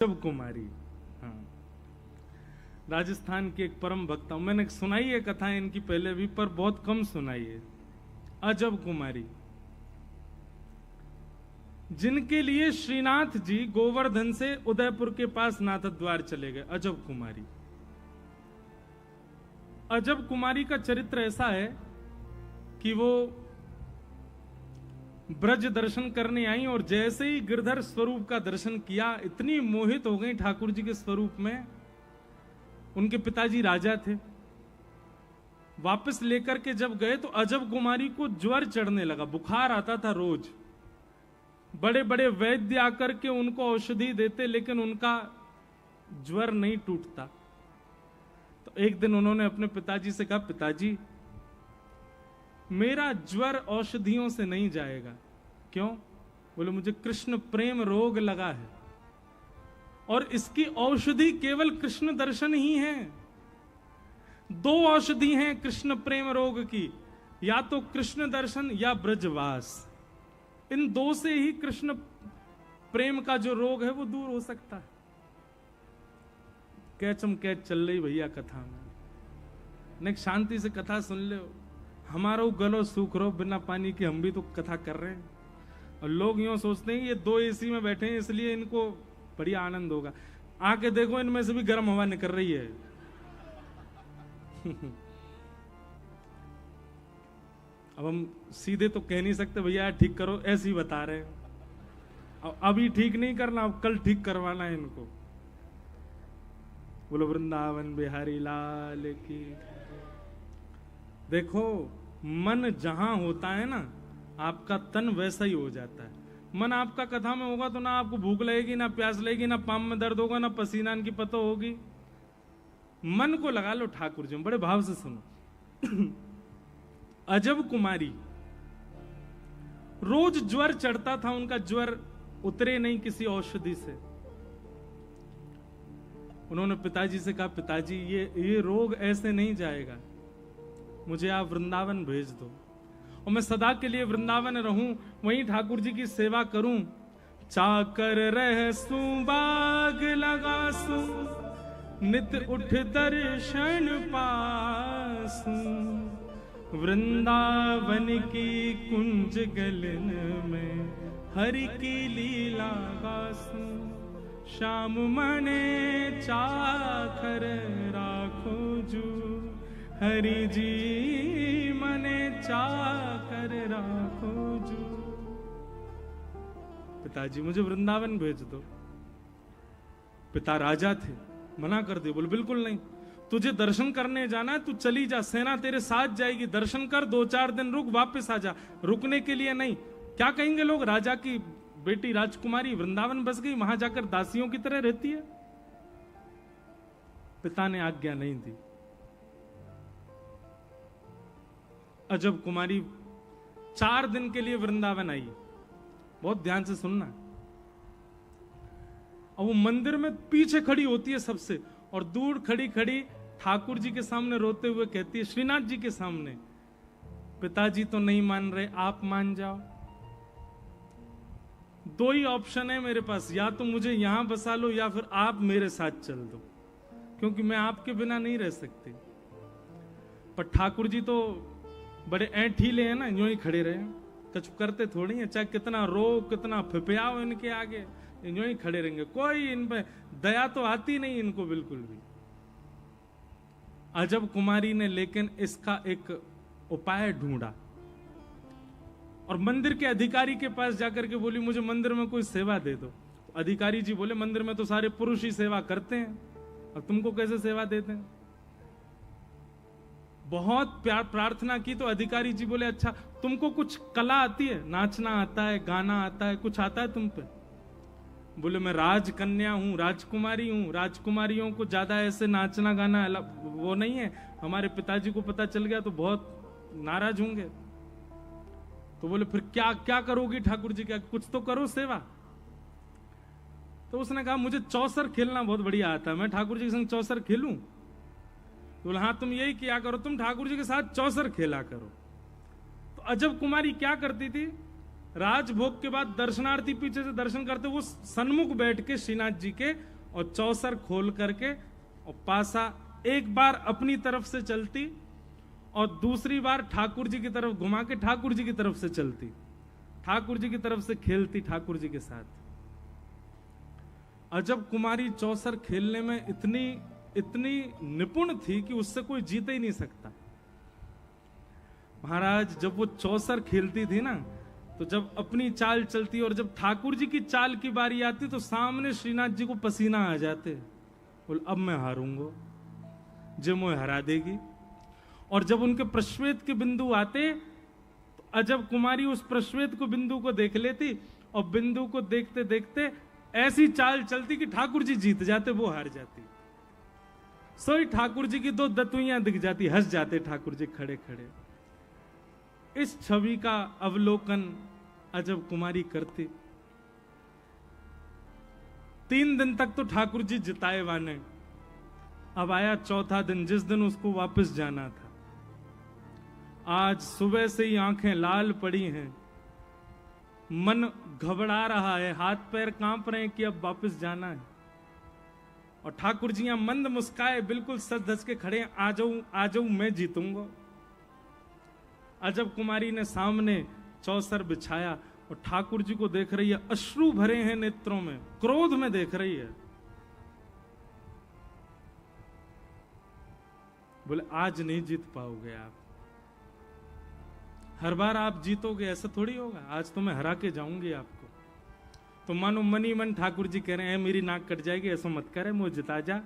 अजब कुमारी। हाँ, राजस्थान के एक परम भक्त हूं। मैंने सुनाई है कथा इनकी पहले भी, पर बहुत कम सुनाई है। अजब कुमारी, जिनके लिए श्रीनाथ जी गोवर्धन से उदयपुर के पास नाथद्वार चले गए। अजब कुमारी। अजब कुमारी का चरित्र ऐसा है कि वो ब्रज दर्शन करने आई और जैसे ही गिरधर स्वरूप का दर्शन किया, इतनी मोहित हो गई ठाकुर जी के स्वरूप में। उनके पिताजी राजा थे। वापस लेकर के जब गए तो अजब कुमारी को ज्वर चढ़ने लगा, बुखार आता था रोज। बड़े बड़े वैद्य आकर के उनको औषधि देते, लेकिन उनका ज्वर नहीं टूटता। तो एक दिन उन्होंने अपने पिताजी से कहा, पिताजी मेरा ज्वर औषधियों से नहीं जाएगा। क्यों? बोले, मुझे कृष्ण प्रेम रोग लगा है और इसकी औषधि केवल कृष्ण दर्शन ही है। दो औषधि हैं कृष्ण प्रेम रोग की, या तो कृष्ण दर्शन या ब्रजवास। इन दो से ही कृष्ण प्रेम का जो रोग है वो दूर हो सकता है। कैचम कैच चल रही भैया कथा में, शांति से कथा सुन ले। हमारा गलो सूख रो बिना पानी के, हम भी तो कथा कर रहे हैं। और लोग यूं सोचते हैं ये दो एसी में बैठे हैं इसलिए इनको बढ़िया आनंद होगा। आके देखो इनमें से भी गर्म हवा निकल रही है। अब हम सीधे तो कह नहीं सकते भैया ठीक करो, ऐसे ही बता रहे हैं। अभी ठीक नहीं करना, अब कल ठीक करवाना है इनको। बोलो वृंदावन बिहारी लाल की। देखो, मन जहां होता है ना, आपका तन वैसा ही हो जाता है। मन आपका कथा में होगा तो ना आपको भूख लगेगी, ना प्यास लगेगी, ना पाम में दर्द होगा, ना पसीना की पता होगी। मन को लगा लो ठाकुर जी, बड़े भाव से सुनो। अजब कुमारी, रोज ज्वर चढ़ता था उनका, ज्वर उतरे नहीं किसी औषधि से। उन्होंने पिताजी से कहा, पिताजी ये रोग ऐसे नहीं जाएगा, मुझे आप वृंदावन भेज दो और मैं सदा के लिए वृंदावन रहूं, वहीं ठाकुर जी की सेवा करूं। चाकर रहसू बाग लगासू, नित उठ दर्शन पासू। वृंदावन की कुंज गलन में हरि की लीला गासू। श्याम मने चाकर राखो जू, हरि जी मने चाकर राखो जू। पिताजी मुझे वृंदावन भेज दो। पिता राजा थे, मना कर दिया। बोले बिल्कुल नहीं, तुझे दर्शन करने जाना है, तू चली जा, सेना तेरे साथ जाएगी, दर्शन कर, 2-4 दिन रुक, वापस आ जा। रुकने के लिए नहीं। क्या कहेंगे लोग, राजा की बेटी राजकुमारी वृंदावन बस गई, वहां जाकर दासियों की तरह रहती है। पिता ने आज्ञा नहीं दी। अजब कुमारी 4 दिन के लिए वृंदावन आई। बहुत ध्यान से सुनना। और वो मंदिर में पीछे खड़ी होती है सबसे, और दूर खड़ी खड़ी ठाकुर जी के सामने रोते हुए कहती है, श्रीनाथ जी के सामने, पिताजी तो नहीं मान रहे, आप मान जाओ। 2 ही ऑप्शन है मेरे पास, या तो मुझे यहां बसा लो या फिर आप मेरे साथ चल दो, क्योंकि मैं आपके बिना नहीं रह सकती। पर ठाकुर जी तो बड़े ऐंठीले हैं ना, यूं ही खड़े रहे, कुछ करते थोड़ी है। चाहे कितना रो, कितना फिपियाओ इनके आगे, यूं ही खड़े रहेंगे। कोई इन पे दया तो आती नहीं इनको बिल्कुल भी। अजब कुमारी ने लेकिन इसका एक उपाय ढूंढा और मंदिर के अधिकारी के पास जाकर के बोली, मुझे मंदिर में कोई सेवा दे दो। अधिकारी जी बोले, मंदिर में तो सारे पुरुष ही सेवा करते हैं, और तुमको कैसे सेवा देते हैं? बहुत प्यार प्रार्थना की तो अधिकारी जी बोले, अच्छा तुमको कुछ कला आती है, नाचना आता है, गाना आता है, कुछ आता है तुम पे? बोले, मैं राजकन्या हूं, राजकुमारी हूं। राजकुमारियों को ज्यादा ऐसे नाचना गाना वो नहीं है। हमारे पिताजी को पता चल गया तो बहुत नाराज होंगे। तो बोले, फिर क्या क्या करोगी ठाकुर जी? क्या कुछ तो करो सेवा। तो उसने कहा, मुझे चौसर खेलना बहुत बढ़िया आता है, मैं ठाकुर जी के संग चौसर खेलूं? तो बोले, हाँ तुम यही किया करो, तुम ठाकुर जी के साथ चौसर खेला करो। तो अजब कुमारी क्या करती थी, राजभोग के बाद दर्शनार्थी पीछे से दर्शन करते, वो सन्मुख बैठ के श्रीनाथ जी के और चौसर खोल करके और पासा एक बार अपनी तरफ से चलती और दूसरी बार ठाकुर जी की तरफ घुमा के ठाकुर जी की तरफ से चलती, ठाकुर जी की तरफ से खेलती ठाकुर जी के साथ। अजब कुमारी चौसर खेलने में इतनी इतनी निपुण थी कि उससे कोई जीत ही नहीं सकता। महाराज जब वो चौसर खेलती थी ना, तो जब अपनी चाल चलती और जब ठाकुर जी की चाल की बारी आती तो सामने श्रीनाथ जी को पसीना आ जाते, बोल अब मैं हारूंगा, जो मुझे हरा देगी। और जब उनके प्रश्वेत के बिंदु आते तो अजब कुमारी उस प्रश्वेत को बिंदु को देख लेती और बिंदु को देखते देखते ऐसी चाल चलती कि ठाकुर जी जीत जाते, वो हार जाती। सोई ठाकुर जी की दो दतुइयां दिख जाती, हंस जाते ठाकुर जी खड़े खड़े। इस छवि का अवलोकन अजब कुमारी करती। 3 दिन तक तो ठाकुर जी जिताए वाने। अब आया चौथा दिन, जिस दिन उसको वापस जाना था। आज सुबह से ही आंखें लाल पड़ी हैं, मन घबरा रहा है, हाथ पैर कांप रहे हैं कि अब वापस जाना है। और ठाकुर जी यहां मंद मुस्काए, बिल्कुल सज धज के खड़े हैं, आ जाऊं मैं जीतूंगा। अजब कुमारी ने सामने चौसर बिछाया और ठाकुर जी को देख रही है, अश्रु भरे हैं नेत्रों में, क्रोध में देख रही है। बोले आज नहीं जीत पाओगे आप, हर बार आप जीतोगे ऐसा थोड़ी होगा, आज तो मैं हरा के जाऊंगी आपको। तो मानो मनी मन ठाकुर जी कह रहे हैं मेरी नाक कट जाएगी, ऐसा मत करे, मुझे जिता जा।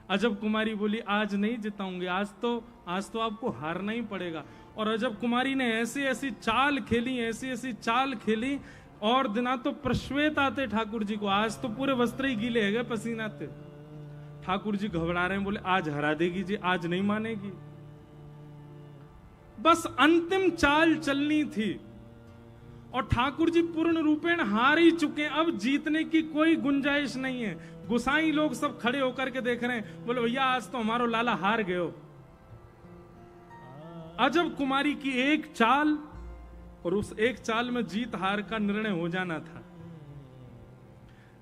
अजब कुमारी बोली आज नहीं जिताऊंगी, आज तो आपको हारना ही पड़ेगा। और अजब कुमारी ने ऐसी ऐसी चाल खेली, ऐसी ऐसी चाल खेली, और दिना तो प्रश्वेत आते ठाकुर जी को, आज तो पूरे वस्त्र ही गीले है पसीना थे। ठाकुर जी घबरा रहे हैं, बोले आज हरा देगी जी, आज नहीं मानेगी। बस अंतिम चाल चलनी थी और ठाकुर जी पूर्ण रूपेण हार ही चुके हैं, अब जीतने की कोई गुंजाइश नहीं है। गुसाई लोग सब खड़े होकर के देख रहे हैं, बोले भैया आज तो हमारो लाला हार गए हो। अजब कुमारी की एक चाल और उस एक चाल में जीत हार का निर्णय हो जाना था।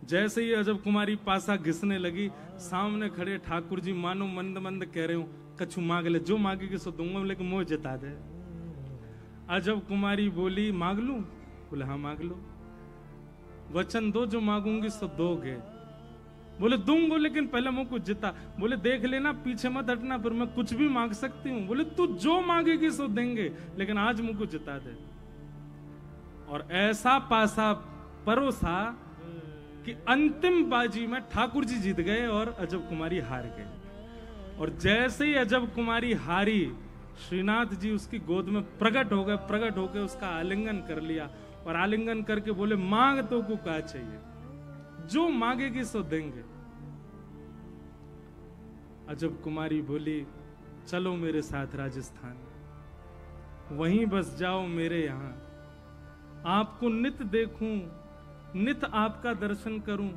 जैसे ही अजब कुमारी पासा घिसने लगी, सामने खड़े ठाकुर जी मानो मंद मंद कह रहे हो कछु मांग ले, जो मांगेगी सो दूंगा, लेकिन मुझे जिता दे। अजब कुमारी बोली मांग लूं? बोले हाँ मांग लो। वचन दो जो मांगूंगी सो दोगे। बोले दूंगो, लेकिन पहले मुझको जिता। बोले देख लेना, पीछे मत हटना, फिर मैं कुछ भी मांग सकती हूँ। बोले तू जो मांगेगी सो देंगे, लेकिन आज मुझको जिता दे। और ऐसा पासा परोसा कि अंतिम बाजी में ठाकुर जी जीत गए और अजब कुमारी हार गए। और जैसे ही अजब कुमारी हारी, श्रीनाथ जी उसकी गोद में प्रकट हो गए, प्रकट होकर उसका आलिंगन कर लिया और आलिंगन करके बोले मांग तो को क्या चाहिए, जो मांगेगी सो देंगे। अजब कुमारी बोली चलो मेरे साथ राजस्थान, वहीं बस जाओ मेरे यहां, आपको नित देखूं, नित आपका दर्शन करूं,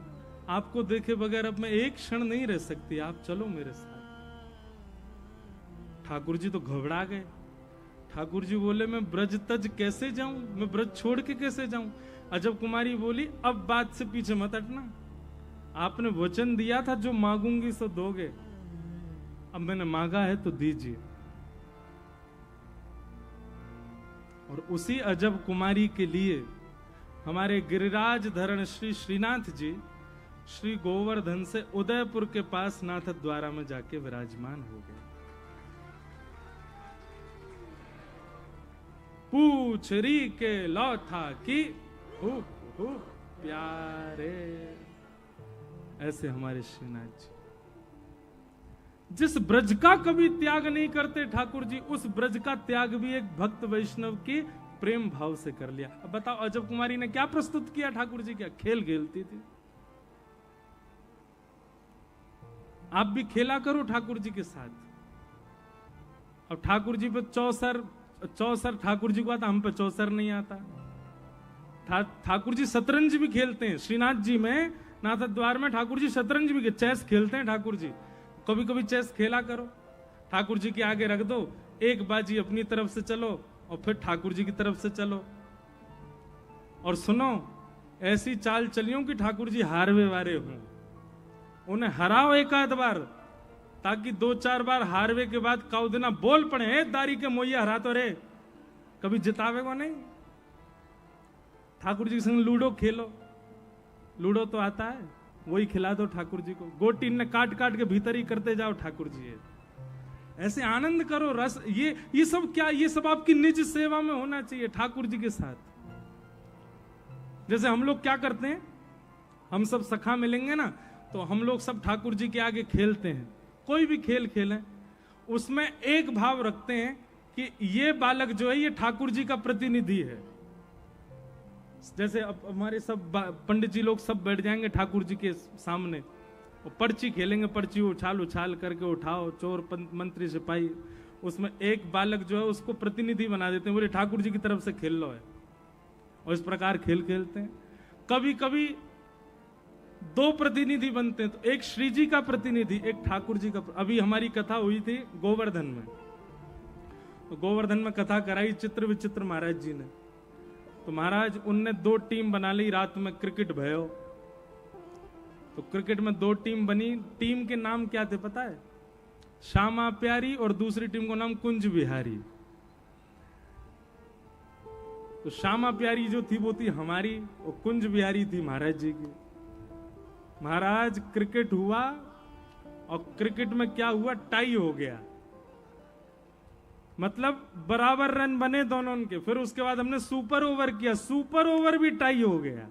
आपको देखे बगैर अब मैं एक क्षण नहीं रह सकती, आप चलो मेरे साथ। ठाकुर जी तो घबरा गए। ठाकुर जी बोले मैं ब्रज तज कैसे जाऊं, मैं ब्रज छोड़ के कैसे जाऊं। अजब कुमारी बोली अब बात से पीछे मत हटना, आपने वचन दिया था जो मांगूंगी सो दोगे, अब मैंने मांगा है तो दीजिए। और उसी अजब कुमारी के लिए हमारे गिरिराज धरण श्री श्रीनाथ जी श्री गोवर्धन से उदयपुर के पास नाथ द्वारा में जाके विराजमान हो गए। पूछ री के लौथा की प्यारे, ऐसे हमारे श्रीनाथ जी जिस ब्रज का कभी त्याग नहीं करते ठाकुर जी, उस ब्रज का त्याग भी एक भक्त वैष्णव की प्रेम भाव से कर लिया। अब बताओ अजब कुमारी ने क्या प्रस्तुत किया ठाकुर जी, क्या खेल खेलती थी। आप भी खेला करो ठाकुर जी के साथ। अब ठाकुर जी पे चौसर ठाकुर जी को आता, हम पे चौसर नहीं आता। ठाकुर जी शतरंज भी खेलते हैं श्रीनाथ जी में, नाथ द्वार में ठाकुर जी शतरंज भी, चेस खेलते हैं ठाकुर जी। कभी कभी चेस खेला करो, ठाकुर जी के आगे रख दो, एक बाजी अपनी तरफ से चलो और फिर ठाकुर जी की तरफ से चलो। और सुनो, ऐसी चाल चलियो कि ठाकुर जी हारवे वारे हों, उन्हें हराओ एक आध बार, ताकि 2-4 बार हारवे के बाद काउ दिना बोल पड़े, हे दारी के मोइया हरा तो रे, कभी जितावेगा नहीं। ठाकुर जी के संग लूडो खेलो, लूडो तो आता है, वही खिला दो ठाकुर जी को, गोटी ने काट काट के भीतर ही करते जाओ ठाकुर जी। ऐसे आनंद करो, रस, ये सब क्या, ये सब आपकी निज सेवा में होना चाहिए ठाकुर जी के साथ। जैसे हम लोग क्या करते हैं, हम सब सखा मिलेंगे ना, तो हम लोग सब ठाकुर जी के आगे खेलते हैं, कोई भी खेल खेलें, उसमें एक भाव रखते हैं कि ये बालक जो है ये ठाकुर जी का प्रतिनिधि है। जैसे अब हमारे सब पंडित जी लोग सब बैठ जाएंगे ठाकुर जी के सामने और पर्ची खेलेंगे, पर्ची उछाल उछाल करके उठाओ, चोर मंत्री सिपाही, उसमें एक बालक जो है उसको प्रतिनिधि बना देते हैं, बोले ठाकुर जी की तरफ से खेल लो है। और इस प्रकार खेल खेलते हैं। कभी कभी 2 प्रतिनिधि बनते हैं, तो एक श्री जी का प्रतिनिधि, एक ठाकुर जी का। अभी हमारी कथा हुई थी गोवर्धन में, तो गोवर्धन में कथा कराई चित्र विचित्र महाराज जी ने। तो महाराज उनने 2 टीम बना ली, रात में क्रिकेट भयो। तो क्रिकेट में 2 टीम बनी, टीम के नाम क्या थे पता है? श्यामा प्यारी और दूसरी टीम का नाम कुंज बिहारी। तो श्यामा प्यारी जो थी वो थी हमारी, और कुंज बिहारी थी महाराज जी की। महाराज क्रिकेट हुआ और क्रिकेट में क्या हुआ, टाई हो गया, मतलब बराबर रन बने दोनों के। फिर उसके बाद हमने सुपर ओवर किया, सुपर ओवर भी टाई हो गया।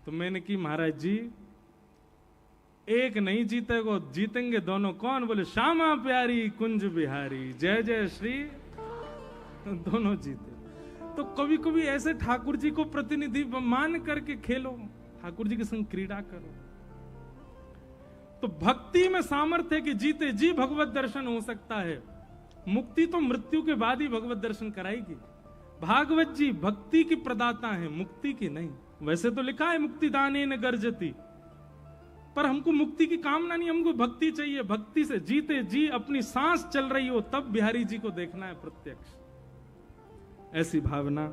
तो मैंने की महाराज जी एक नहीं जीतेगा, जीतेंगे दोनों। कौन? बोले श्यामा प्यारी कुंज बिहारी, जय जय श्री, दोनों जीते। तो कभी कभी ऐसे ठाकुर जी को प्रतिनिधि मान करके खेलो, ठाकुर जी के संग क्रीड़ा करो। तो भक्ति में सामर्थ्य है कि जीते जी भगवत दर्शन हो सकता है। मुक्ति तो मृत्यु के बाद ही भगवत दर्शन कराएगी। भागवत जी भक्ति की प्रदाता है, मुक्ति की नहीं। वैसे तो लिखा है मुक्ति दाने न गर्जती, पर हमको मुक्ति की कामना नहीं, हमको भक्ति चाहिए। भक्ति से जीते जी अपनी सांस चल रही हो तब बिहारी जी को देखना है प्रत्यक्ष, ऐसी भावना